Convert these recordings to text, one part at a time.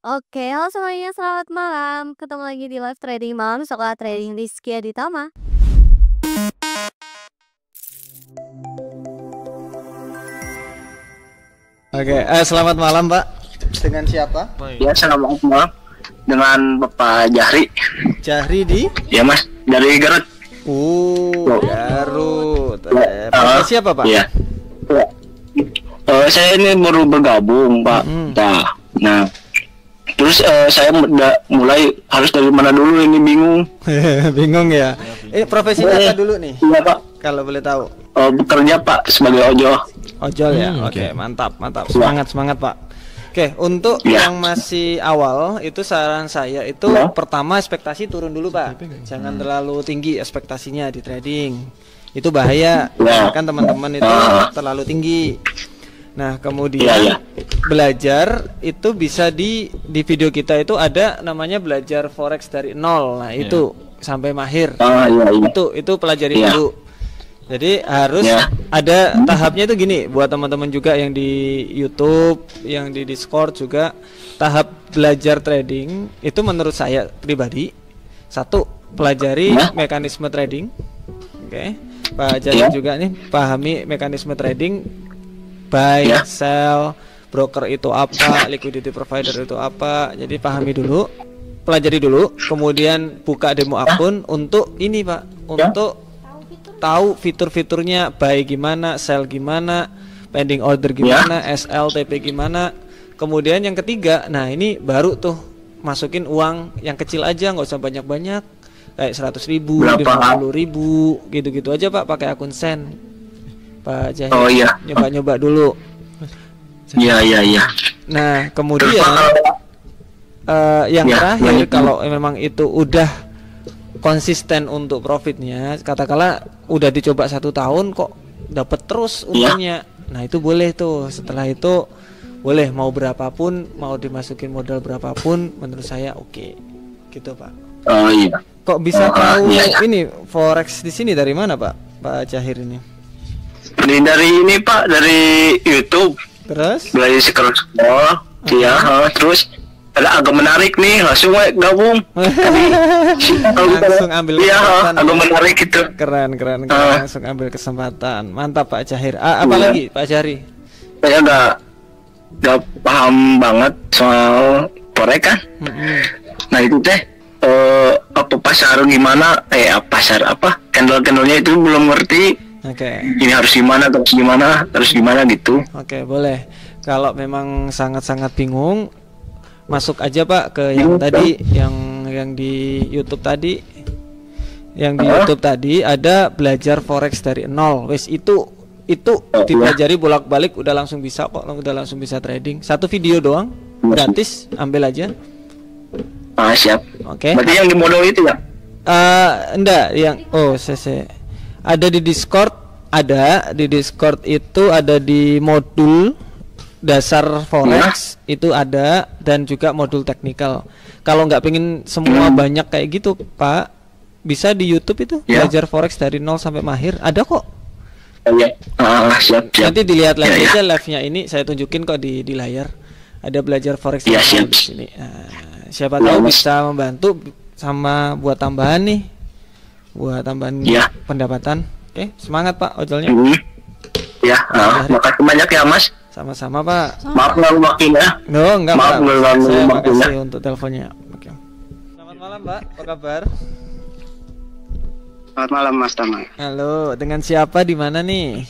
Oke, halo semuanya, selamat malam. Ketemu lagi di live trading malam Sekolah Trading Rizky Aditama. Oke, selamat malam Pak. Dengan siapa? Ya, selamat malam. Dengan Bapak Jahri. Jahri di? Ya Mas, dari Garut. Garut. Bapak siapa Pak? Iya. Saya ini baru bergabung Pak. Nah, terus saya mulai harus dari mana dulu, ini bingung. Bingung ya. Profesinya apa dulu nih? Iya Pak. Kalau boleh tahu. Bekerja Pak sebagai ojol. Ojol ya. Oke, mantap. Semangat Pak. Oke, untuk yang masih awal itu saran saya itu pertama ekspektasi turun dulu Pak. Jangan terlalu tinggi ekspektasinya di trading. Itu bahaya. Kan teman-teman itu terlalu tinggi. Nah, kemudian belajar itu bisa di video kita itu ada namanya belajar forex dari nol. Nah, itu sampai mahir. Itu pelajari dulu. Jadi harus ada tahapnya itu gini buat teman-teman juga yang di YouTube, yang di Discord juga. Tahap belajar trading itu menurut saya pribadi, satu, pelajari mekanisme trading. Oke. Pak Jahri juga nih pahami mekanisme trading, buy, sell, broker itu apa, liquidity provider itu apa. Jadi pahami dulu, pelajari dulu, kemudian buka demo akun untuk ini Pak, untuk tahu fitur-fiturnya, buy gimana, sell gimana, pending order gimana, SL, TP gimana. Kemudian yang ketiga, nah ini baru tuh masukin uang yang kecil aja, nggak usah banyak-banyak, kayak 100.000, 50.000, gitu-gitu aja Pak, pakai akun Sen. Pak Jahri nyoba-nyoba dulu. Iya. Nah kemudian yang terakhir, kalau memang itu udah konsisten untuk profitnya, katakanlah udah dicoba 1 tahun kok dapat terus untungnya, nah itu boleh tuh. Setelah itu boleh mau berapapun, mau dimasukin modal berapapun, menurut saya oke. Gitu Pak. Kok bisa tahu ini forex di sini dari mana Pak Jahir ini? Dari ini Pak, dari YouTube. Terus? Belajar scroll. Terus ada agak menarik nih, langsung gabung. Langsung ambil kesempatan. Agak menarik gitu. Keren. Langsung ambil kesempatan. Mantap Pak Jahir. Apa lagi Pak Jahri? Saya nggak paham banget soal forex kan. Nah itu teh apa pasar gimana? Pasar apa? Candle-candlenya itu belum ngerti. Ini harus gimana gitu. Boleh. Kalau memang sangat-sangat bingung, masuk aja Pak ke yang tadi, yang di YouTube tadi. Yang di YouTube tadi ada belajar forex dari nol. Wes itu dipelajari bolak-balik udah langsung bisa kok, udah langsung bisa trading. 1 video doang, gratis, ambil aja. Siap. Oke. Berarti yang di modal itu ya? Enggak, yang CC. Ada di Discord, itu ada di modul dasar forex itu ada, dan juga modul teknikal. Kalau nggak pengen semua banyak kayak gitu Pak, bisa di YouTube itu belajar forex dari nol sampai mahir, ada kok. Siap. Nanti dilihat lagi aja live-nya ini, saya tunjukin kok di layar. Ada belajar forex dari nol di sini. Siapa tahu bisa membantu sama buat tambahan nih, buat tambahan pendapatan. Oke, semangat Pak ojolnya. Makasih banyak ya Mas. Sama-sama Pak. Maaf nggak waktu ya. Enggak Maaf Pak. Saya makasih untuk teleponnya. Oke. Selamat malam Pak, apa kabar? Selamat malam Mas Tama. Halo, dengan siapa di mana nih?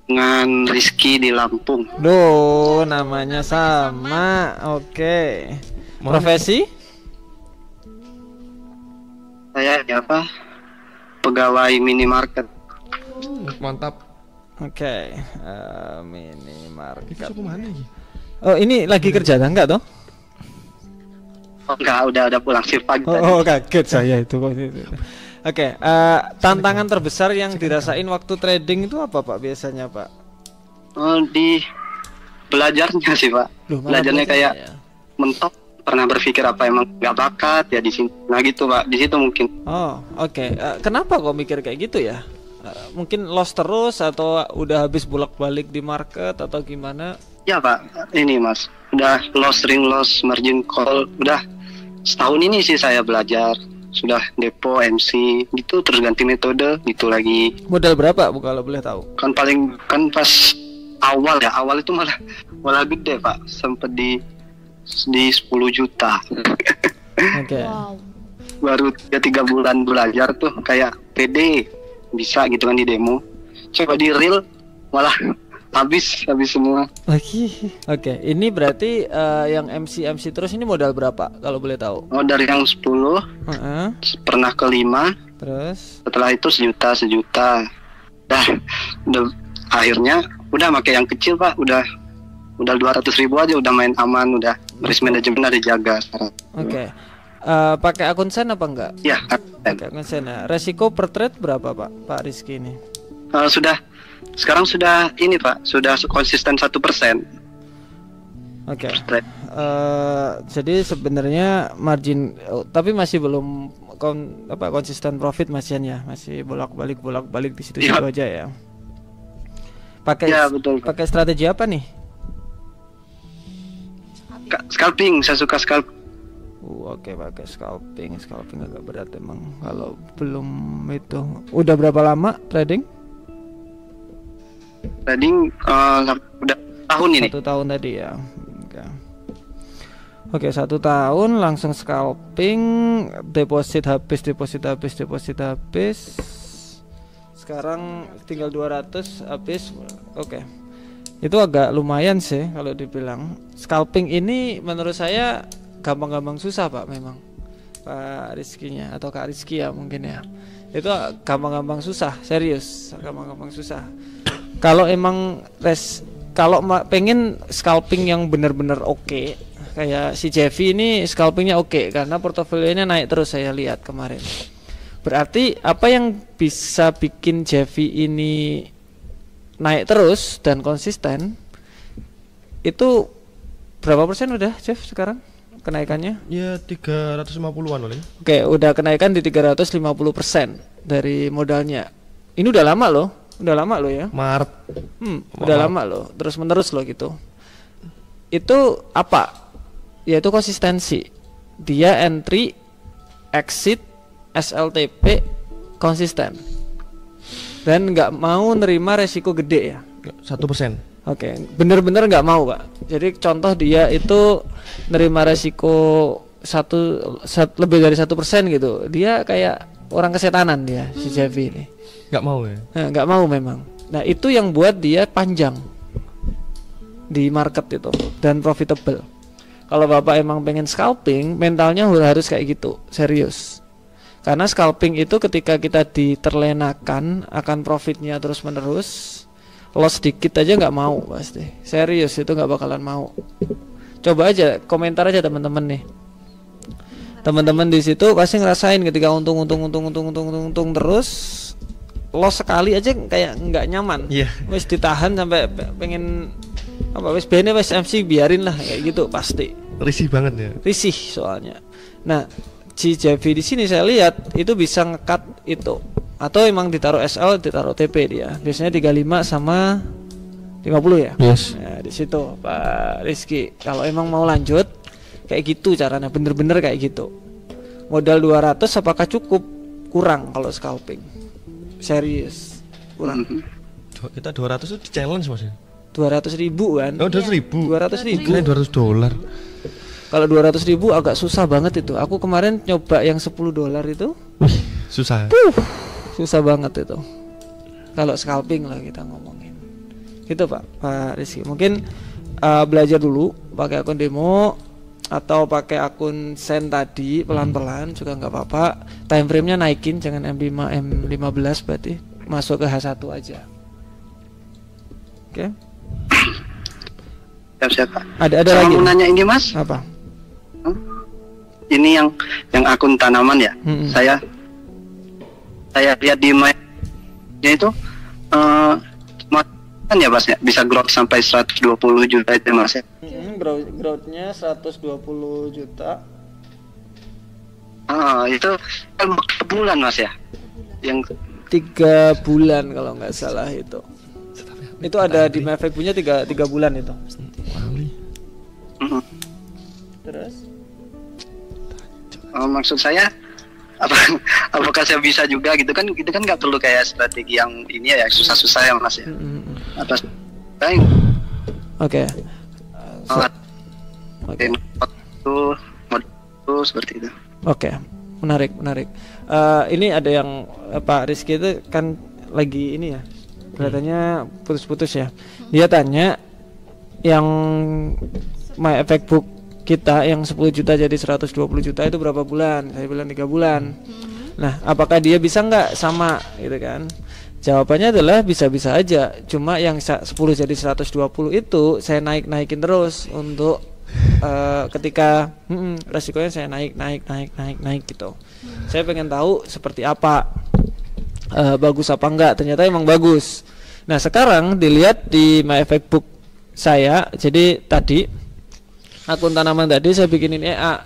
Dengan Rizky di Lampung. Duh, namanya sama. Oke. Profesi? Saya pegawai minimarket. Mantap. Oke. Minimarket. Oh, ini lagi kerja enggak toh? Enggak, udah pulang shift pagi. Kaget saya itu kok. Oke, tantangan terbesar yang dirasain waktu trading itu apa Pak biasanya Pak? Di belajarnya sih Pak. Belajarnya kayak mentok, pernah berpikir apa emang nggak bakat ya di sini. Nah gitu Pak, di situ mungkin. Kenapa kok mikir kayak gitu ya? Mungkin loss terus atau udah habis bolak-balik di market atau gimana? Ya Pak, ini Mas, udah sering loss margin call. Udah setahun ini sih saya belajar. Sudah depo, MC gitu, terus ganti metode gitu lagi. Modal berapa Bu kalau boleh tahu? Kan pas awal itu malah gede Pak, sampai di 10 juta. Oke. Wow. Baru 3 bulan belajar tuh kayak pede bisa gitu kan di demo. Coba di real malah habis semua. Oke, ini berarti yang MC terus ini modal berapa kalau boleh tahu? Oh, dari yang 10 pernah ke 5. Terus Setelah itu sejuta. Udah akhirnya udah pakai yang kecil Pak, udah 200.000 aja, udah main aman, udah risk management ada jaga sekarang. Oke. Pakai akun sen apa enggak? Ya, Pakai akun sen ya. Resiko per trade berapa Pak Rizky ini? sekarang sudah ini Pak, sudah konsisten 1%. Oke. Jadi sebenarnya margin tapi masih belum konsisten profit masian ya, masih bolak-balik di situ aja ya. Pakai betul. Pakai strategi apa nih? Scalping, saya suka scalp. Oke, pakai scalping agak berat emang kalau belum itu. Udah berapa lama trading? Udah tahun ini. 1 tahun tadi ya. Oke, 1 tahun langsung scalping, deposit habis. Sekarang tinggal 200 habis. Oke. Itu agak lumayan sih kalau dibilang. Scalping ini menurut saya gampang-gampang susah Pak, memang Pak Rizky-nya atau Kak Rizky ya mungkin ya. Itu gampang-gampang susah, serius, gampang-gampang susah. Kalau emang pengen scalping yang benar-benar oke, kayak si Jeffy ini scalpingnya oke karena portofolionya naik terus saya lihat kemarin. Berarti apa yang bisa bikin Jeffy ini naik terus dan konsisten itu berapa persen udah Jeff sekarang kenaikannya? Ya 350-an oleh. Oke, udah kenaikan di 350% dari modalnya. Ini udah lama loh ya. Maret. Udah lama loh, terus menerus loh gitu. Itu apa? Yaitu konsistensi. Dia entry, exit, SLTP konsisten. Dan nggak mau nerima resiko gede ya. 1%. Oke, bener-bener nggak mau Pak. Jadi contoh dia itu nerima resiko lebih dari 1% gitu. Dia kayak orang kesetanan dia si Jeffy ini. Nggak mau ya? Nah, nggak mau memang. Nah itu yang buat dia panjang di market itu dan profitable. Kalau Bapak emang pengen scalping, mentalnya harus kayak gitu, serius. Karena scalping itu ketika kita diterlenakan akan profitnya terus menerus, loss dikit aja nggak mau pasti, serius itu nggak bakalan mau. Coba aja komentar aja teman-teman nih, teman-teman di situ pasti ngerasain ketika untung terus, loss sekali aja kayak nggak nyaman. Wes ditahan sampai pengen wes bene wes MC biarin lah kayak gitu pasti. Risih banget ya. Risih soalnya. Nah si Jeffy di sini saya lihat itu bisa ngekat itu. Atau emang ditaruh SL, ditaruh TP dia. Biasanya 35 sama 50 ya. Yes. Nah, di situ Pak Rizky. Kalau emang mau lanjut kayak gitu caranya, bener-bener kayak gitu. Modal 200 apakah cukup? Kurang kalau scalping. Serius. Kurang. Kita 200 itu di challenge Mas ya. 200.000 kan? Oh, 200.000. 200.000. Kira $200. Kalau 200.000 agak susah banget itu. Aku kemarin nyoba yang $10 itu. Susah. Susah banget itu. Kalau scalping lah kita ngomongin. Gitu Pak Rizky. Mungkin belajar dulu pakai akun demo atau pakai akun sen tadi pelan-pelan juga nggak apa-apa. Time frame-nya naikin, jangan M5, M15 berarti. Masuk ke H1 aja. Oke. Siap Pak. Ada Saya lagi. mau nanya ini Mas. Apa? Ini yang akun tanaman ya. Saya lihat di mainnya itu kan ya Mas ya, bisa growth sampai 120 juta itu Mas ya. Growth-nya 120 juta. Itu kan bulan Mas ya. Yang 3 bulan kalau nggak salah itu. Itu ada di Mavic punya 3 bulan itu. Terus? Maksud saya apakah saya bisa juga gitu kan nggak perlu kayak strategi yang ini ya susah-susah ya Mas ya. Atas Oke. Oke. Itu seperti itu. Oke, menarik. Ini ada yang Pak Rizky itu kan lagi ini ya, kelihatannya putus-putus ya. Dia tanya yang My Effect Book kita yang 10 juta jadi 120 juta itu berapa bulan? Saya bilang 3 bulan. Nah, apakah dia bisa nggak sama gitu kan? Jawabannya adalah bisa-bisa aja. Cuma yang 10 jadi 120 itu saya naikin terus untuk ketika resikonya saya naik gitu. Saya pengen tahu seperti apa, bagus apa enggak. Ternyata emang bagus. Nah sekarang dilihat di My Effect Book saya. Jadi tadi akun tanaman tadi saya bikinin EA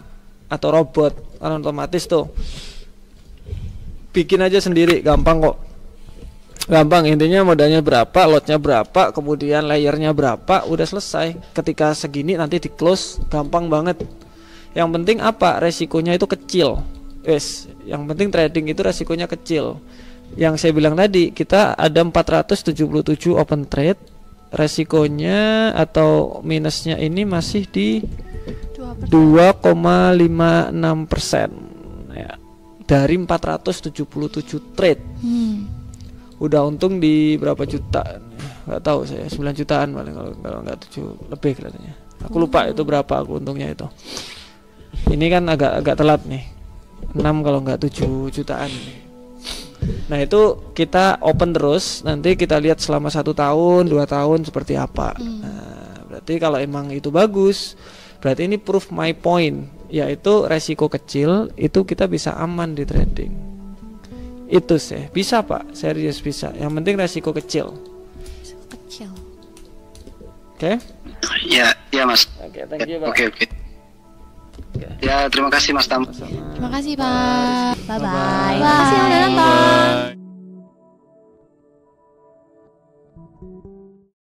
atau robot kan otomatis tuh. Bikin aja sendiri, gampang kok. Gampang, intinya modalnya berapa, lotnya berapa, kemudian layernya berapa, udah selesai. Ketika segini nanti di close, gampang banget. Yang penting apa? Resikonya itu kecil. Yang penting trading itu resikonya kecil. Yang saya bilang tadi, kita ada 477 open trade. Resikonya atau minusnya ini masih di 2,56% ya, dari 477 trade. Udah untung di berapa juta? Nggak tahu saya, 9 jutaan paling kalau nggak 7 lebih kelihatannya. Aku lupa itu berapa aku untungnya itu. Ini kan agak telat nih. 6 kalau nggak 7 jutaan nih. Nah itu kita open terus, nanti kita lihat selama 1 tahun, 2 tahun seperti apa. Nah, berarti kalau emang itu bagus, berarti ini proof my point, yaitu resiko kecil itu kita bisa aman di trading. Itu sih bisa Pak, serius bisa. Yang penting resiko kecil. Oke? Ya Mas. Oke, thank you Pak. Oke. Ya terima kasih Mas Tam. Terima kasih Pak. Bye bye. Bye-bye. Terima kasih yang udah nonton.